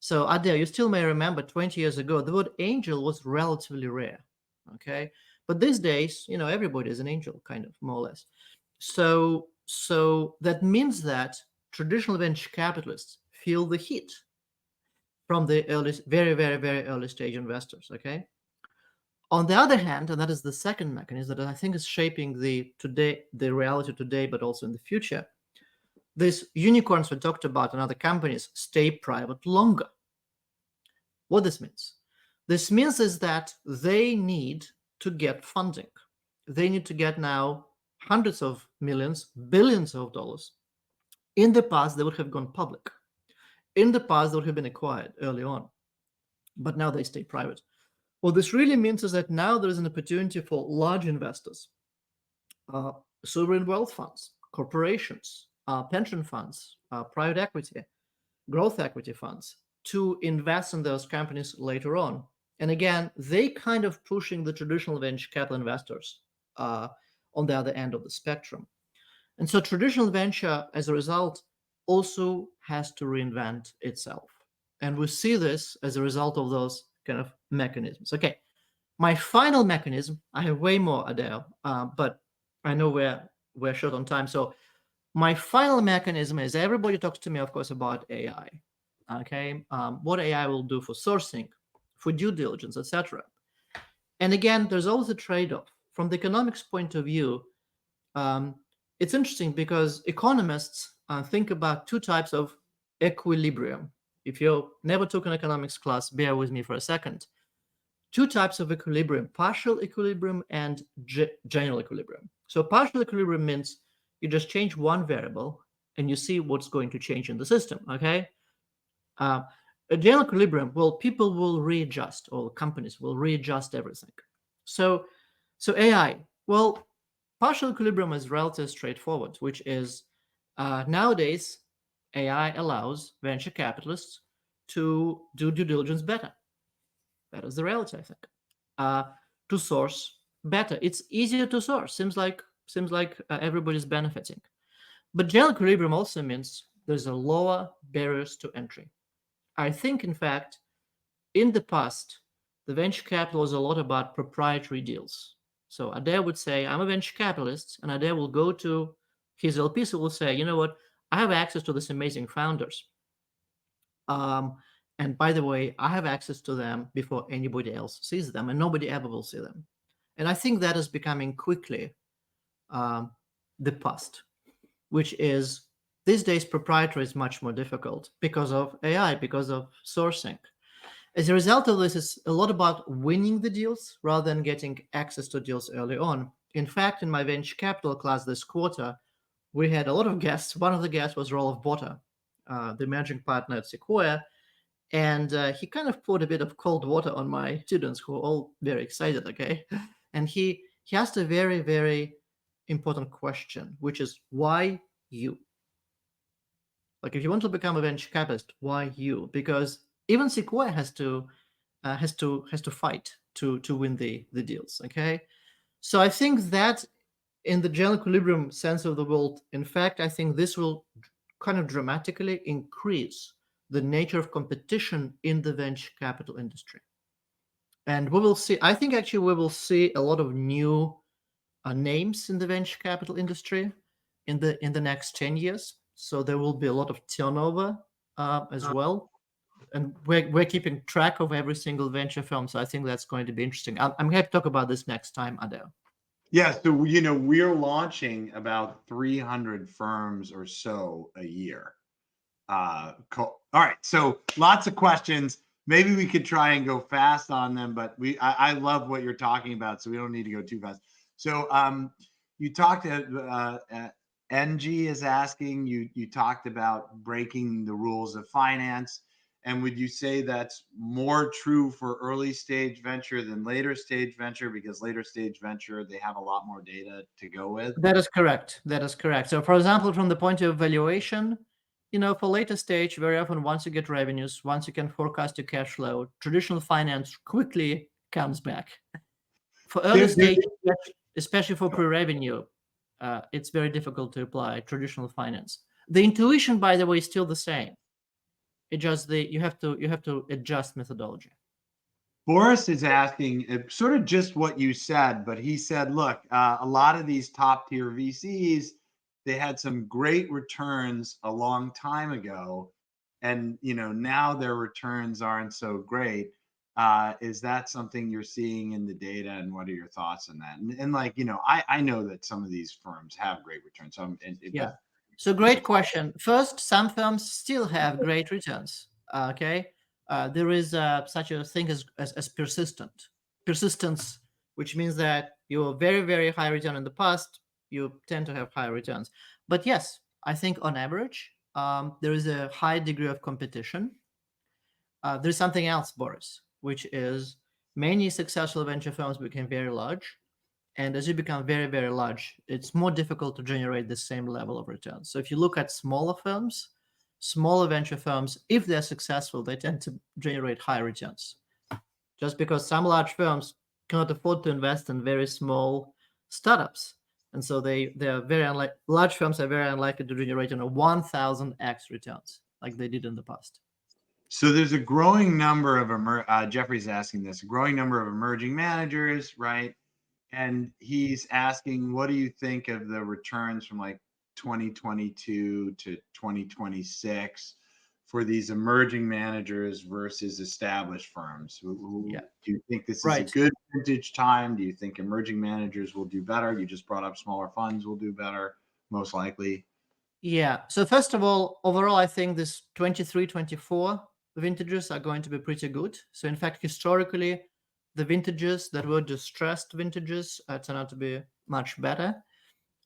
So Adele, you still may remember 20 years ago, the word angel was relatively rare. Okay, but these days, everybody is an angel, kind of, more or less. So that means that traditional venture capitalists feel the heat from the early, very, very, very early stage investors. Okay. On the other hand, and that is the second mechanism that I think is shaping the reality today, but also in the future, these unicorns we talked about and other companies stay private longer. What this means? This means is that they need to get funding. They need to get now hundreds of millions, billions of dollars. In the past, they would have gone public. In the past, they would have been acquired early on, but now they stay private. What this really means is that now there is an opportunity for large investors, sovereign wealth funds, corporations, pension funds, private equity, growth equity funds, to invest in those companies later on. And again, they kind of pushing the traditional venture capital investors on the other end of the spectrum. And so traditional venture, as a result, also has to reinvent itself. And we see this as a result of those kind of mechanisms. Okay, my final mechanism, I have way more, Adele, but I know we're short on time. So my final mechanism is, everybody talks to me, of course, about AI. Okay, what AI will do for sourcing, for due diligence, etc. And again, there's always a trade-off. From the economics point of view, it's interesting because economists think about two types of equilibrium. If you never took an economics class, bear with me for a second. Two types of equilibrium: partial equilibrium and general equilibrium. So partial equilibrium means you just change one variable and you see what's going to change in the system. Okay. A general equilibrium, well, people will readjust, or companies will readjust everything. So AI, well, partial equilibrium is relatively straightforward, which is nowadays AI allows venture capitalists to do due diligence better. That is the reality, I think. To source better, it's easier to source. Seems like everybody's benefiting. But general equilibrium also means there's a lower barriers to entry. I think, in fact, in the past, the venture capital was a lot about proprietary deals. So Adair would say, I'm a venture capitalist, and Adair will go to his LPs who will say, you know what, I have access to this amazing founders. And by the way, I have access to them before anybody else sees them, and nobody ever will see them. And I think that is becoming quickly the past, which is these days proprietary is much more difficult because of AI, because of sourcing. As a result of this, it's a lot about winning the deals rather than getting access to deals early on. In fact, in my venture capital class this quarter, we had a lot of guests. One of the guests was Rolf Botter, the managing partner at Sequoia, and he kind of poured a bit of cold water on my students, who were all very excited. Okay, and he asked a very, very important question, which is, why you? Like, if you want to become a venture capitalist, why you? Because even Sequoia has to has to fight to win the deals. Okay, so I think that in the general equilibrium sense of the word, in fact, I think this will kind of dramatically increase the nature of competition in the venture capital industry. And we will see, I think actually we will see a lot of new names in the venture capital industry in the next 10 years. So there will be a lot of turnover as well. And we're keeping track of every single venture firm. So I think that's going to be interesting. I'm going to talk about this next time, Adele. Yeah, so we're launching about 300 firms or so a year. All right, so lots of questions. Maybe we could try and go fast on them, but I love what you're talking about, so we don't need to go too fast. So you talked NG is asking, you talked about breaking the rules of finance. And would you say that's more true for early stage venture than later stage venture? Because later stage venture, they have a lot more data to go with. That is correct. That is correct. So, for example, from the point of valuation, for later stage, very often once you get revenues, once you can forecast your cash flow, traditional finance quickly comes back. For early stage, especially for pre-revenue, it's very difficult to apply traditional finance. The intuition, by the way, is still the same. It just you have to adjust methodology. Boris is asking sort of just what you said, but he said, look, a lot of these top tier VCs, they had some great returns a long time ago. And, now their returns aren't so great. Is that something you're seeing in the data, and what are your thoughts on that? And I know that some of these firms have great returns. Yeah. So great question. First, some firms still have great returns. Okay. There is such a thing as persistence, which means that you're very, very high return in the past, you tend to have higher returns. But yes, I think on average, there is a high degree of competition. There's something else, Boris, which is many successful venture firms became very large. And as you become very, very large, it's more difficult to generate the same level of returns. So if you look at smaller firms, smaller venture firms, if they're successful, they tend to generate high returns. Just because some large firms cannot afford to invest in very small startups. And so they're very unlikely, large firms are very unlikely to generate 1,000x returns like they did in the past. So there's a growing number of Jeffrey's asking this, a growing number of emerging managers, right? And he's asking, what do you think of the returns from like 2022 to 2026 for these emerging managers versus established firms? Do you think this is a good vintage time? Do you think emerging managers will do better? You just brought up smaller funds will do better, most likely. Yeah. So first of all, overall, I think this 23, 24 vintages are going to be pretty good. So in fact, historically, the vintages that were distressed vintages turn out to be much better.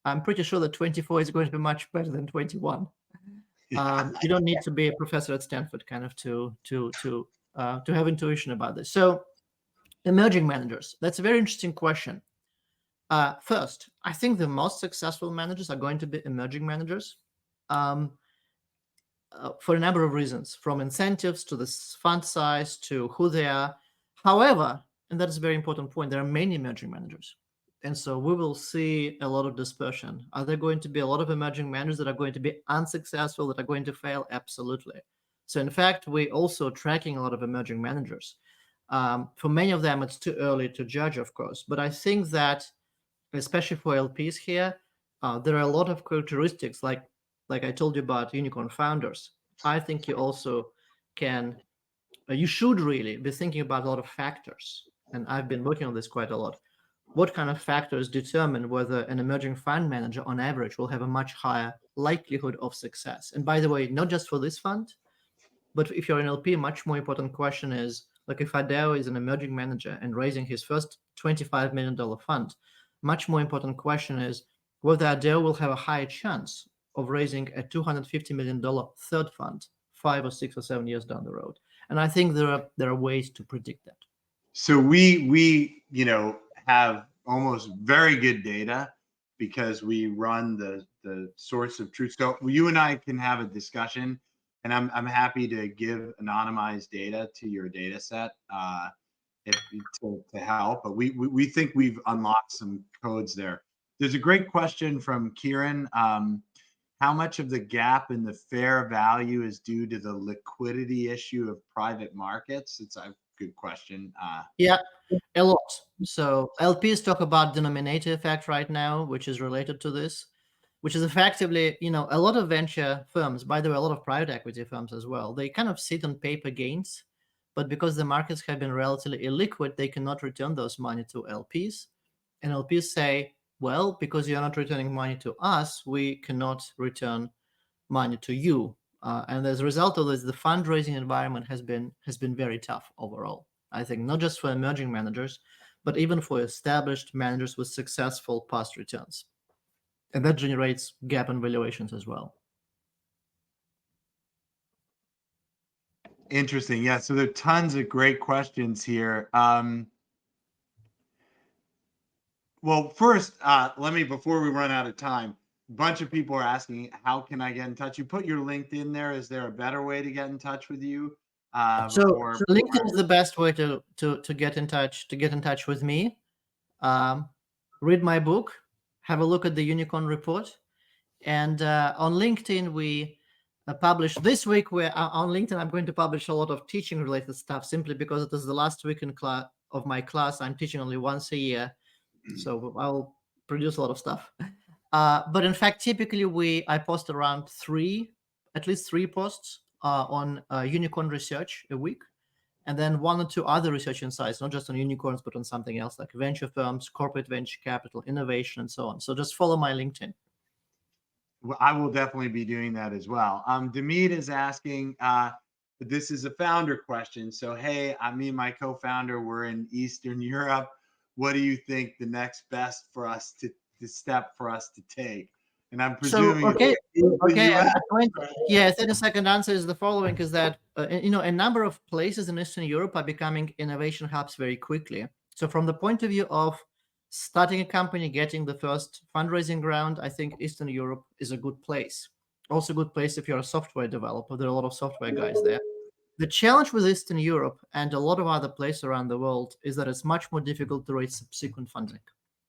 I'm pretty sure that 24 is going to be much better than 21. You don't need to be a professor at Stanford kind of to have intuition about this. So emerging managers, that's a very interesting question. First, I think the most successful managers are going to be emerging managers. For a number of reasons, from incentives to the fund size to who they are. However, and that is a very important point, there are many emerging managers. And so we will see a lot of dispersion. Are there going to be a lot of emerging managers that are going to be unsuccessful, that are going to fail? Absolutely. So in fact, we're also tracking a lot of emerging managers. For many of them, it's too early to judge, of course. But I think that, especially for LPs here, there are a lot of characteristics like I told you about unicorn founders. I think you also you should really be thinking about a lot of factors. And I've been working on this quite a lot. What kind of factors determine whether an emerging fund manager on average will have a much higher likelihood of success? And by the way, not just for this fund, but if you're an LP, a much more important question is, like if Adele is an emerging manager and raising his first $25 million fund, much more important question is whether Adele will have a higher chance of raising a $250 million third fund 5 or 6 or 7 years down the road. And I think there are ways to predict that. So we have almost very good data because we run the source of truth. So you and I can have a discussion and I'm happy to give anonymized data to your data set if, to help. But we think we've unlocked some codes there. There's a great question from Kieran. How much of the gap in the fair value is due to the liquidity issue of private markets? It's a good question. Yeah, a lot. So LPs talk about denominator effect right now, which is related to this, which is effectively, a lot of venture firms, by the way, a lot of private equity firms as well, they kind of sit on paper gains, but because the markets have been relatively illiquid, they cannot return those money to LPs. And LPs say, well, because you're not returning money to us, we cannot return money to you. And as a result of this, the fundraising environment has been very tough overall. I think not just for emerging managers, but even for established managers with successful past returns. And that generates gap in valuations as well. Interesting. Yeah. So there are tons of great questions here. Well, first, let me, before we run out of time, a bunch of people are asking, how can I get in touch? You put your LinkedIn there. Is there a better way to get in touch with you? So Before LinkedIn is the best way to get in touch with me. Read my book, have a look at the Unicorn Report, and on LinkedIn we publish this week. Where on LinkedIn I'm going to publish a lot of teaching related stuff, simply because it is the last week of my class. I'm teaching only once a year, so I'll produce a lot of stuff. But in fact, typically I post around at least three posts on unicorn research a week, and then one or two other research insights, not just on unicorns, but on something else like venture firms, corporate venture capital, innovation, and so on. So just follow my LinkedIn. I will definitely be doing that as well. Demid is asking, this is a founder question. So, hey, me and my co-founder, we're in Eastern Europe. What do you think the next best for us step for us to take? And I'm presuming so okay, US. 30-second answer is the following: is that a number of places in Eastern Europe are becoming innovation hubs very quickly. So from the point of view of starting a company, getting the first fundraising round, I think Eastern Europe is a good place. Also a good place if you're a software developer. There are a lot of software guys there. The challenge with Eastern Europe and a lot of other places around the world is that it's much more difficult to raise subsequent funding.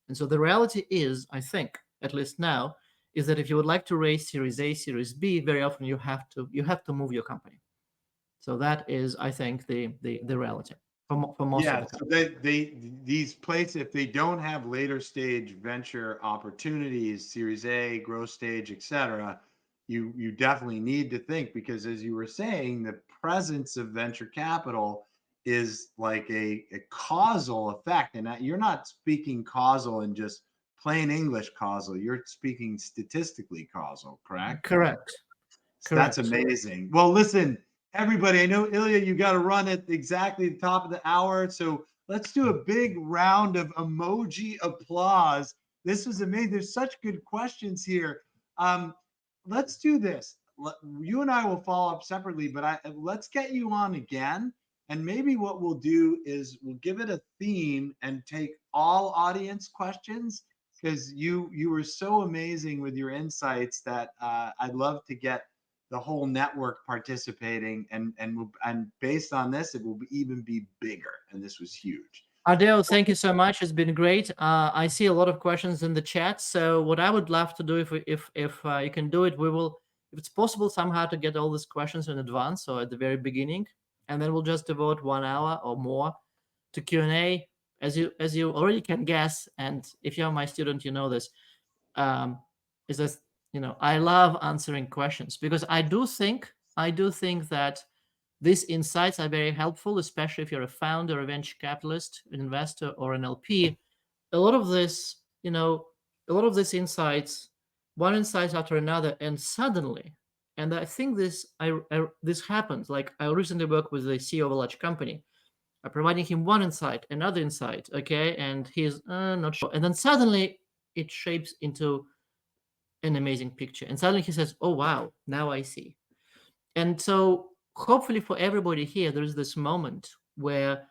And so the reality is, I think, at least now, is that if you would like to raise Series A, Series B, very often you have to move your company. So that is, I think, the reality for most of the companies. So these places, if they don't have later stage venture opportunities, Series A, growth stage, etc., you definitely need to think, because as you were saying, the presence of venture capital is like a causal effect, and you're not speaking causal in just plain English causal. You're speaking statistically causal, correct? Correct. That's amazing. Well, listen, everybody, I know, Ilya, you got to run at exactly the top of the hour. So let's do a big round of emoji applause. This was amazing. There's such good questions here. Let's do this. You and I will follow up separately, but let's get you on again. And maybe what we'll do is we'll give it a theme and take all audience questions, because you were so amazing with your insights that I'd love to get the whole network participating, and based on this, it will even be bigger. And this was huge. Adele, thank you so much. It's been great. I see a lot of questions in the chat. So what I would love to do, if you can do it, we will, if it's possible somehow, to get all these questions in advance, so at the very beginning, and then we'll just devote 1 hour or more to Q&A. As you already can guess, and if you're my student, you know this, is that I love answering questions, because I do think that these insights are very helpful, especially if you're a founder, a venture capitalist, an investor, or an LP. A lot of these insights, one insight after another, and suddenly, and I think this happens. Like, I recently worked with the CEO of a large company, providing him one insight, another insight, okay, and he's not sure, and then suddenly it shapes into an amazing picture, and suddenly he says, "Oh wow, now I see." And so hopefully for everybody here, there is this moment where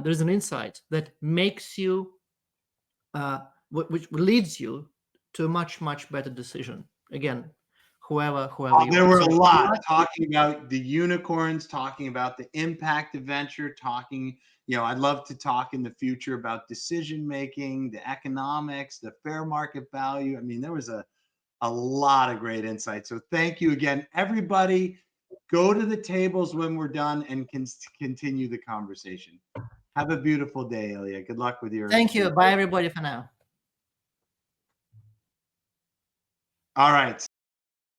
there's an insight that makes you, which leads you to a much better decision. Again, whoever Oh, you there want. were So a lot talking about the unicorns, talking about the impact of venture, talking, I'd love to talk in the future about decision making, the economics, the fair market value. I mean, there was a lot of great insight. So thank you again, everybody. Go to the tables when we're done and continue the conversation. Have a beautiful day, Ilya. Good luck with your. Thank you. Bye, everybody, for now. All right.